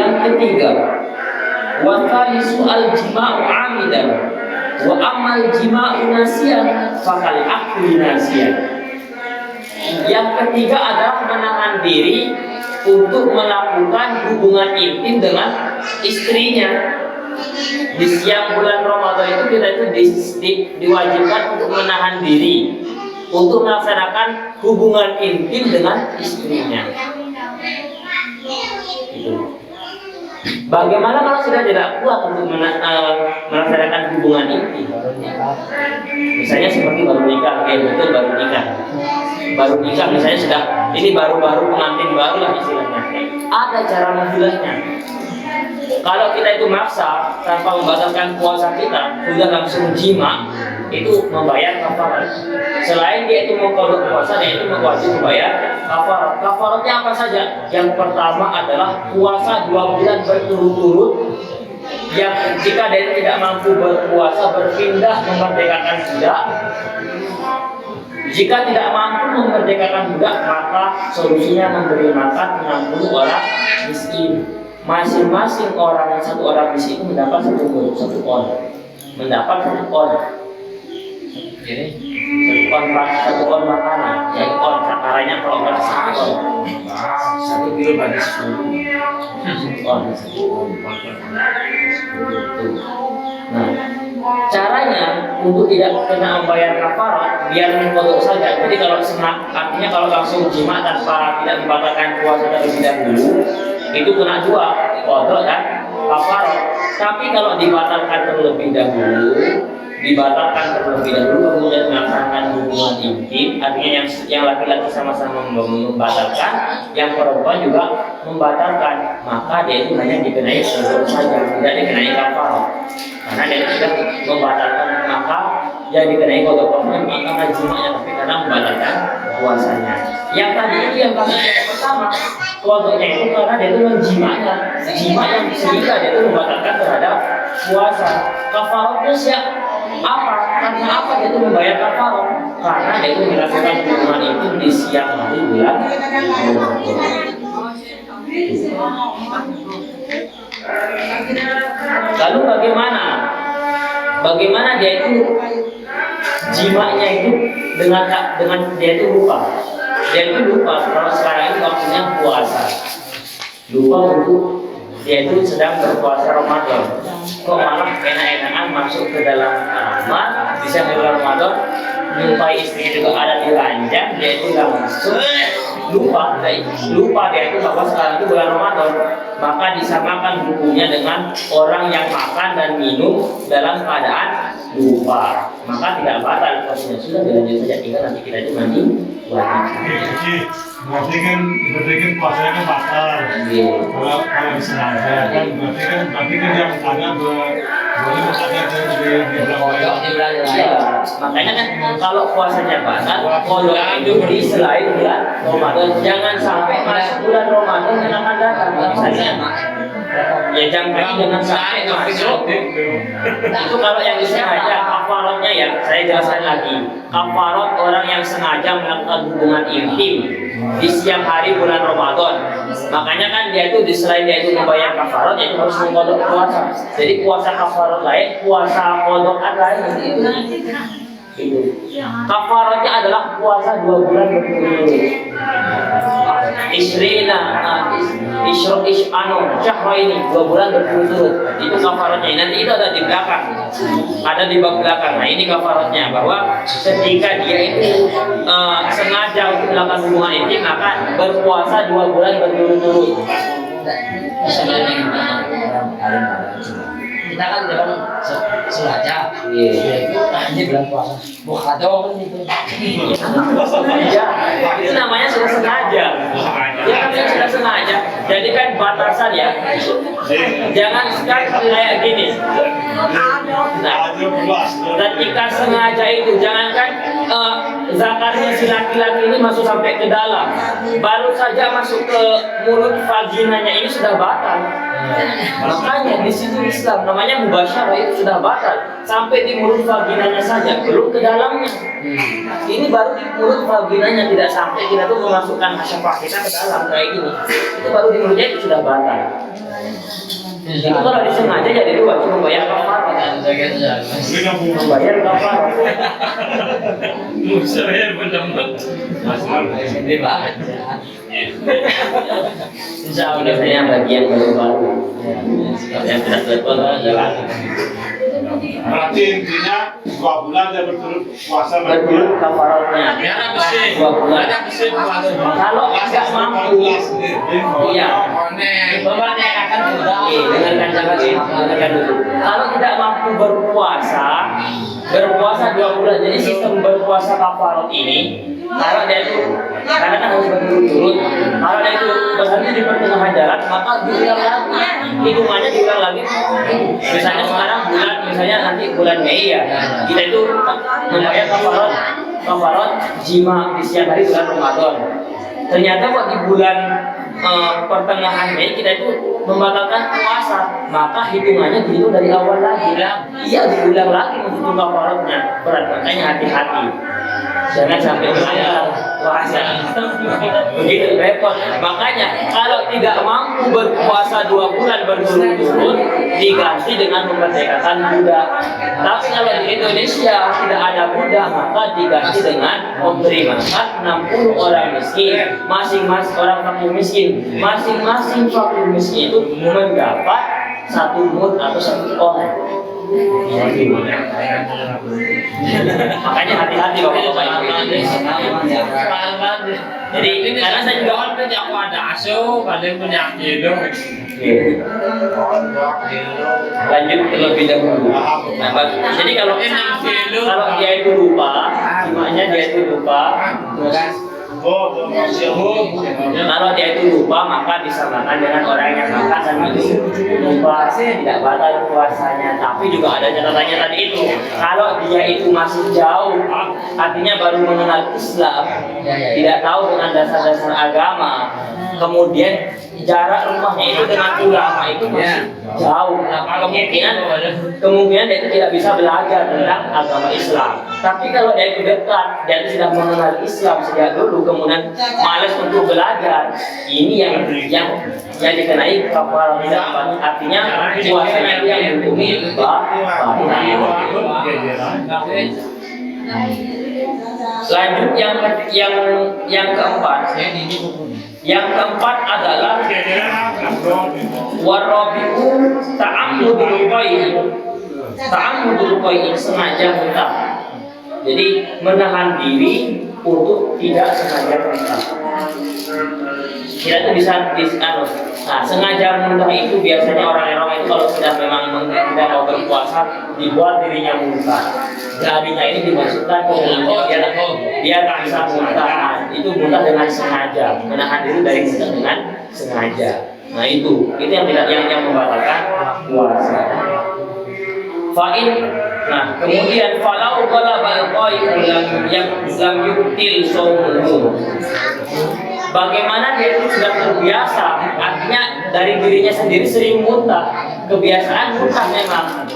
Yang ketiga, wa thalithu al-jima'u 'amidan wa amal jima'u nasiyan fakal akli nasiyan. Yang ketiga adalah menahan diri untuk melakukan hubungan intim dengan istrinya. Di siang bulan Ramadan itu kita itu diwajibkan untuk menahan diri untuk melaksanakan hubungan intim dengan istrinya. Itu. Bagaimana kalau sudah tidak kuat untuk melaksanakan hubungan intim? Misalnya seperti baru nikah, betul baru nikah. Baru nikah misalnya sudah ini baru-baru pengantin baru lah istilahnya. Ada cara menghilangnya. Kalau kita itu maksa tanpa membatalkan puasa kita, sudah langsung jima, itu membayar kafarat. Selain dia itu mengkodok puasa, dia itu wajib membayar kafarat. Kafaratnya apa saja? Yang pertama adalah puasa 2 bulan berturut-turut. Yang jika dia tidak mampu berpuasa, berpindah memerdekakan budak. Jika tidak mampu memerdekakan budak, maka solusinya memberi makan 60 orang miskin. Masing-masing orang, satu orang miskin mendapat satu on. Mendapat satu on. Jadi satu on makanan. Satu on sakaranya kalau nggak satu on. 1 kilo bagi 10. Satu on. Nah, caranya untuk tidak kena membayar kafarat, biar mengkodok saja. Jadi kalau artinya kalau langsung jima tanpa tidak membatalkan puasa terlebih dahulu, itu kena 2, kodok dan kafarat. Tapi kalau dibatalkan terlebih dahulu, kemudian melaksanakan hubungan intim, artinya yang laki-laki sama-sama membatalkan, yang perempuan juga membatalkan, maka dia itu hanya dikenai kodok saja, tidak dikenai kafarat. Karena dia sudah membatalkan, maka yang dikenai kodok karena jumanya, tapi karena membatalkan puasanya. Yang tadi itu yang pertama, kodoknya itu karena dia itu menjimanya, jima yang sehingga dia itu membatalkan terhadap puasa. Kafaratnya siapa? Karena apa dia itu membayar kafarat? Karena dia itu melakukan hubungan itu di siang hari bulan Ramadan. Lalu bagaimana dia itu jimanya itu dengan dia itu lupa. Dia itu lupa kalau sekarang itu waktunya puasa. Lupa untuk dia itu sedang berpuasa Ramadan. Kok malah enak-enakan masuk ke dalam kamar bisa bulan Ramadan, jumpai istrinya juga ada di ranjang, dia itu langsung lupa dia itu bahwa sekarang itu bulan Ramadan. Maka disamakan hukumnya dengan orang yang makan dan minum dalam keadaan lupa, maka tidak batal puasanya, sudah dilanjut saja, tinggal nanti kita itu mandi wajib. Berarti kan puasanya kan batal. Kalau disengaja kan berarti kan yang ada boleh di belakang. Makanya kan kalau puasanya batal, kodok itu di selain bulan Ramadan. Jangan sampai masuk bulan Ramadan yang akan datang. Misalnya ya jangan sampai masuk. Itu kalau yang disengaja, kafaratnya ya saya jelaskan lagi. Kafarat orang yang sengaja melakukan hubungan intim di siang hari bulan Ramadan. Makanya kan dia itu selain dia itu membayar kafarat, dia harus mengkodok puasa. Jadi puasa kafarat lain, puasa kodokan lain. Itu kafaratnya adalah puasa 2 bulan berturut-turut. Syahra ini 2 bulan berturut-turut. Itu kafaratnya. Nanti itu ada di belakang, ada di bab belakang. Nah ini kafaratnya, bahwa ketika dia itu sengaja untuk melakukan hubungan intim, maka berpuasa 2 bulan berturut-turut. Kita kan jangan sengaja, ini bulan puasa, bukan dong itu. Ya, itu namanya sudah sengaja. Ya namanya sudah sengaja. Jadi kan batasan ya. Jangan kayak gini. Nah, ketika sengaja itu jangankan zakarnya si laki-laki ini masuk sampai ke dalam, baru saja masuk ke mulut vaginanya ini sudah batal. Makanya di situ Islam namanya mubasyarah, itu sudah batal sampai di mulut vaginanya saja, belum ke dalamnya. Ini baru di mulut vaginanya, tidak sampai kita tuh memasukkan hasyafah kita ke dalam kayak gini. Itu baru di mulutnya itu sudah batal. Itu kalau disengaja jadi itu wajib membayar kafarat. Membayar kafarat. Saya benar-benar. Ini banget. Insya Allah biasanya bagi yang baru-baru, yang tidak berpuasa jalan. Berarti intinya 2 bulan dia berturut puasa Berbulan kafaratnya. Biar bersih. 2 bulan. Ada bersih puasa. Kalau tidak mampu, iya. Bapaknya akan berdoa. Dengarkan dengarkan dulu. Kalau tidak mampu berpuasa 2 bulan. Jadi sistem berpuasa kafarat ini, kalau dia itu karena kan harus berturut-turut. Kalau dia itu berhenti di pertengahan jalan, maka diulang lagi. Hitungannya diulang lagi. Misalnya sekarang misalnya nanti bulan Mei ya, kita itu membayar kafarat jima di siang hari bulan Ramadan. Ternyata kok di bulan pertengahan Mei kita itu membatalkan puasa, maka hitungannya dihitung dari awal lagi. Iya, diulang lagi menghitung kafaratnya. Berat, makanya hati-hati. Jangan sampai melanggar puasa. Begitu repot. Makanya kalau tidak mampu berpuasa 2 bulan berturut-turut, diganti dengan memerdekakan budak. Tapi kalau di Indonesia tidak ada budak, maka diganti dengan memberi makan 60 orang miskin. Masing-masing orang fakir miskin, masing-masing fakir miskin itu mendapat 1 mud atau 1 orang. Makanya hati-hati bapak-bapak ini. Jadi karena saya juga kan punya wadah asuh, paling punya kilo. lanjut terlebih dahulu. Nah, jadi kalau dia itu lupa, semuanya dia itu lupa. Kalau dia itu lupa, maka disamakan dengan orang yang makan dan minum. Lupa tidak batal puasanya, tapi juga ada catatannya tadi itu. Kalau dia itu masih jauh, artinya baru mengenal Islam, tidak tahu dengan dasar-dasar agama, kemudian jarak rumahnya itu dengan ulama itu masih jauh, kemungkinan dia itu tidak bisa belajar tentang agama Islam. Tapi kalau dia itu dekat, dia itu sudah mengenal Islam sejak dulu, kemudian malas untuk belajar, ini yang dikenai kafarat zakat. Artinya puasanya itu yang dihukumi batal. Lanjut yang keempat. Yang keempat adalah warabi'u ta'ammudul qai, sengaja muntah. Jadi menahan diri untuk tidak sengaja muntah. Kita itu bisa sengaja muntah itu biasanya orang-orang itu kalau sudah memang tidak mau berpuasa, dibuat dirinya muntah. Darinya ini dimasukkan ke mulut dia tak bisa muntah. Itu muntah dengan sengaja, menahan diri dari muntah dengan sengaja. Nah itu yang tidak yang membatalkan puasa. Kemudian falau ghalabal qai'u lam yubtil shaumuhu. Bagaimana dia itu sudah terbiasa, artinya dari dirinya sendiri sering muntah, kebiasaan muntah memang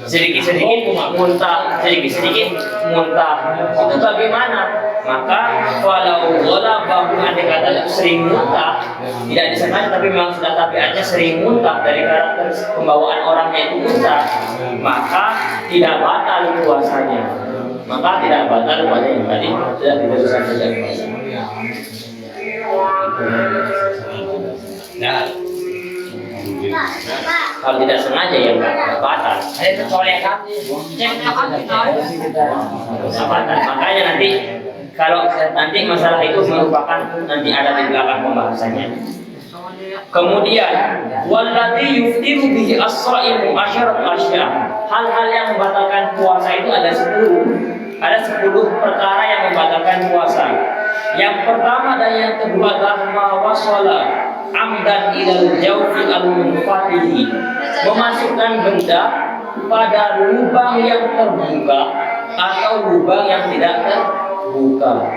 sedikit-sedikit muntah, sedikit-sedikit muntah. Itu bagaimana? Maka walau ghalaba andai kata sering muntah, tidak disengaja tapi memang sudah tabiatnya sering muntah dari karakter pembawaan orangnya itu muntah, maka tidak batal puasanya. Maka tidak batal pada yang tadi sudah diteruskan sejak puasa. Nah, kalau tidak sengaja ya nggak batal. Makanya nanti kalau nanti masalah itu merupakan nanti ada di belakang pembahasannya. Kemudian walladzi yuftiru bihi as-shaimu asyarat asya. Hal-hal yang membatalkan puasa itu ada 10. Ada 10 perkara yang membatalkan puasa. Yang pertama dan yang kedua adalah mawasala amdan ilal jawfi al-munfatihi, memasukkan benda pada lubang yang terbuka atau lubang yang tidak terbuka.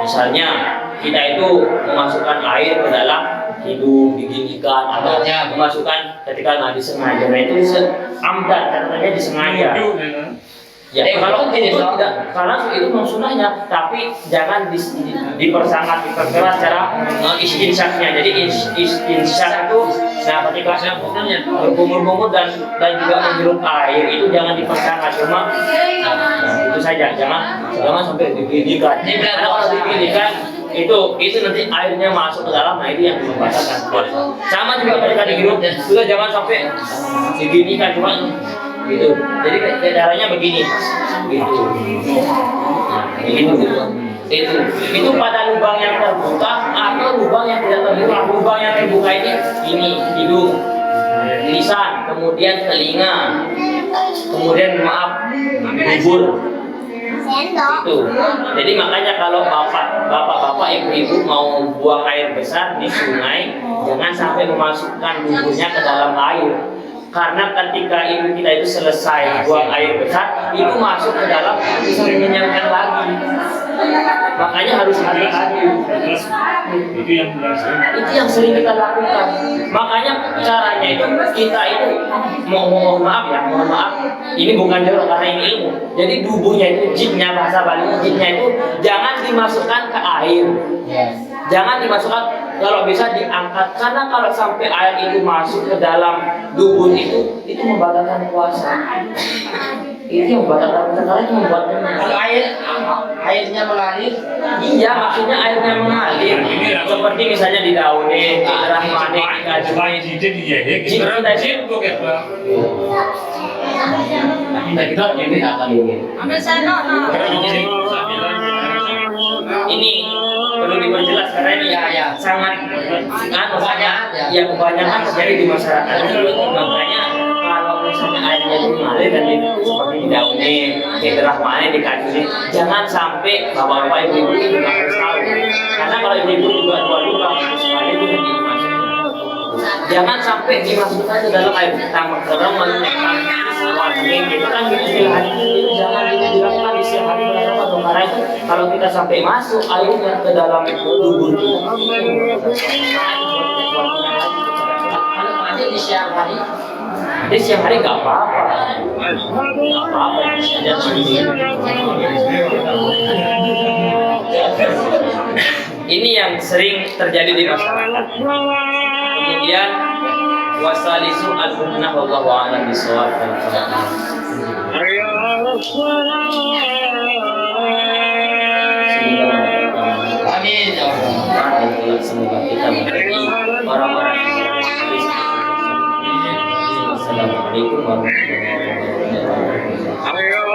Misalnya kita itu memasukkan air ke dalam hidung, gigi ikan, atau memasukkan ketika nggak disengaja. Nah itu amdan, katanya disengaja. Ya, kalau itu tidak, karena itu sunahnya, tapi jangan dipersangat, diperkeras cara istinsaknya. Jadi istinsyak itu Nah, ketika berkumur-kumur dan juga menghirup air itu jangan dipaksakan, cuma itu saja, jangan sampai digigitkan. Karena kalau digigitkan itu nanti airnya masuk ke dalam, nah itu yang membatalkan puasa. Sama juga ketika dihirup juga jangan sampai diginikan, cuma gitu. Jadi caranya begini, gitu. Itu pada lubang yang terbuka atau lubang yang tidak terbuka. Lubang yang terbuka ini hidung, lisan, kemudian telinga, kemudian dubur. Itu. Jadi makanya kalau bapak-bapak, ibu-ibu mau buang air besar di sungai, jangan sampai memasukkan duburnya ke dalam air. Karena ketika ibu kita itu selesai buang air besar, itu masuk ke dalam bisa mengenyangkan lagi. Makanya harus hati-hati. Itu yang sering kita lakukan. Makanya caranya itu kita itu mohon maaf, ini bukan jorok karena ini ilmu. Jadi duburnya itu jinnya, bahasa Bali jinnya itu jangan dimasukkan ke air. Jangan dimasukkan, kalau bisa diangkat, karena kalau sampai air itu masuk ke dalam dubur itu membatalkan puasa. Itu yang membatalkan puasa, karena itu membuatnya. Kalau airnya mengalir, iya, maksudnya airnya mengalir. Seperti misalnya di daunnya, di rahmane, di kaju. kita ini akan ini. Ini perlu diperjelas karena ini sangat kebanyakan terjadi di masyarakat. Makanya kalau misalnya airnya itu mengalir dan seperti di daunnya, di rahmane, di kaju, jangan sampai bapak-bapak ibu-ibu itu nggak harus tahu. Karena kalau ibu-ibu juga dua sekali itu jadi dimasukkan. Jangan sampai dimasukkan ke dalam air tambah karena menyekan warnanya gitu kan istilah itu jangan dilakukan istilah hari Ramadan karena itu kalau kita sampai masuk airnya ke dalam tubuh kita Kalau mandi di siang hari, jadi siang hari nggak apa-apa ini yang sering terjadi di masyarakat. Kemudian wasalisu al-sunnah wallahu a'lam bishawab. amin ya Allah. Semoga kita menjadi orang-orang yang Assalamualaikum warahmatullahi wabarakatuh.